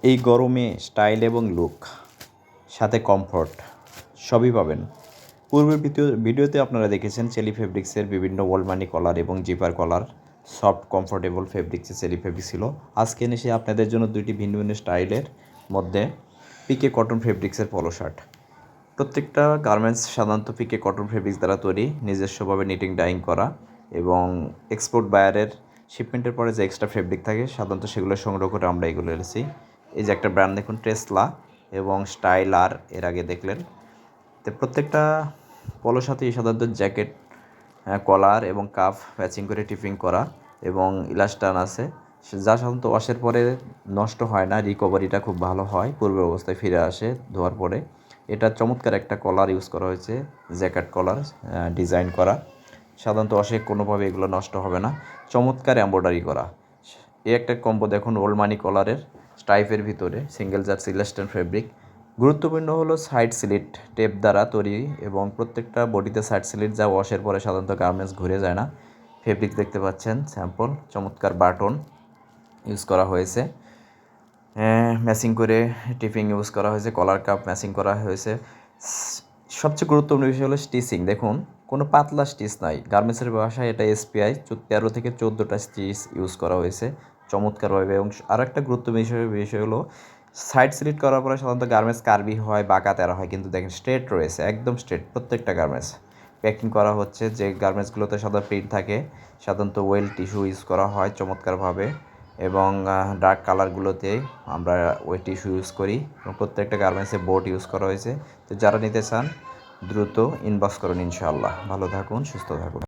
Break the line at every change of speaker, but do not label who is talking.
এই গরমে স্টাইল এবং লুক সাথে কমফোর্ট সবই পাবেন। পূর্বের ভিডিওতে আপনারা দেখেছেন চেলি ফেব্রিক্সের বিভিন্ন ওলমানি কলার এবং জিপার কলার সফট কমফোর্টেবল ফেব্রিক্সের চেলি ফেব্রিক ছিল। আজকে এসে আপনাদের জন্য দুইটি ভিন্ন ভিন্ন স্টাইলের মধ্যে পিকে কটন ফেব্রিক্সের পলো শার্ট। প্রত্যেকটা গার্মেন্টস সাধারণত পিকে কটন ফেব্রিক্স দ্বারা তৈরি, নিজস্বভাবে নিটিং ডাইং করা এবং এক্সপোর্ট বায়ারের শিপমেন্টের পরে যে এক্সট্রা ফেব্রিক থাকে সাধারণত সেগুলো সংগ্রহ করে আমরা এগুলো এনেছি। এই যে একটা ব্র্যান্ড দেখুন টেসলা এবং স্টাইলার এর আগে দেখলেন। তো প্রত্যেকটা পলোর সাথেই সাধারণত জ্যাকেট, কলার এবং কাফ ম্যাচিং করে টিপিং করা এবং ইলাস্টান আছে, যা সাধারণত ওয়াশের পরে নষ্ট হয় না, রিকভারিটা খুব ভালো হয়, পূর্বের অবস্থায় ফিরে আসে ধোয়ার পরে। এটা চমৎকার একটা কলার ইউজ করা হয়েছে, জ্যাকেট কলার ডিজাইন করা, সাধারণত ওয়াশে কোনোভাবে এগুলো নষ্ট হবে না, চমৎকার এমব্রয়ডারি করা। এই একটা কম্বো দেখুন ওলমানি কলারের স্টাইপের ভিতরে সিঙ্গেল জার্সি ইলাস্টান ফেব্রিক। গুরুত্বপূর্ণ হলো সাইড স্লিট টেপ দ্বারা তৈরি এবং প্রত্যেকটা বডিতে সাইড স্লিট, যা ওয়াশের পরে সাধারণত গার্মেন্টস ঘুরে যায় না। ফেব্রিক দেখতে পাচ্ছেন স্যাম্পল, চমৎকার বাটন ইউজ করা হয়েছে, ম্যাচিং করে টিপিং ইউজ করা হয়েছে, কলার কাপ ম্যাচিং করা হয়েছে। সবচেয়ে গুরুত্বপূর্ণ বিষয় হলো স্টিচিং। দেখুন কোনো পাতলা স্টিচ নাই, গার্মেন্টসের ভাষায় এটা এসপিআই 13 থেকে 14টা স্টিচ ইউজ করা হয়েছে চমৎকারভাবে। এবং আরও একটা গুরুত্বপূর্ণ বিষয় হলো সাইড স্লিট করার পরে সাধারণত গার্মেন্টস কার্ভি হয়, বাঁকা তেরা হয়, কিন্তু দেখেন স্ট্রেট রয়েছে, একদম স্ট্রেট প্রত্যেকটা গার্মেন্টস। প্যাকিং করা হচ্ছে, যে গার্মেন্টসগুলোতে সাদা প্রিন্ট থাকে সাধারণত ওয়েল টিস্যু ইউজ করা হয় চমৎকারভাবে, এবং ডার্ক কালারগুলোতে আমরা ওই টিস্যু ইউজ করি এবং প্রত্যেকটা গার্মেন্টসে বোর্ড ইউজ করা হয়েছে। তো যারা নিতে চান দ্রুত ইনবক্স করুন ইনশাআল্লাহ। ভালো থাকুন, সুস্থ থাকুন।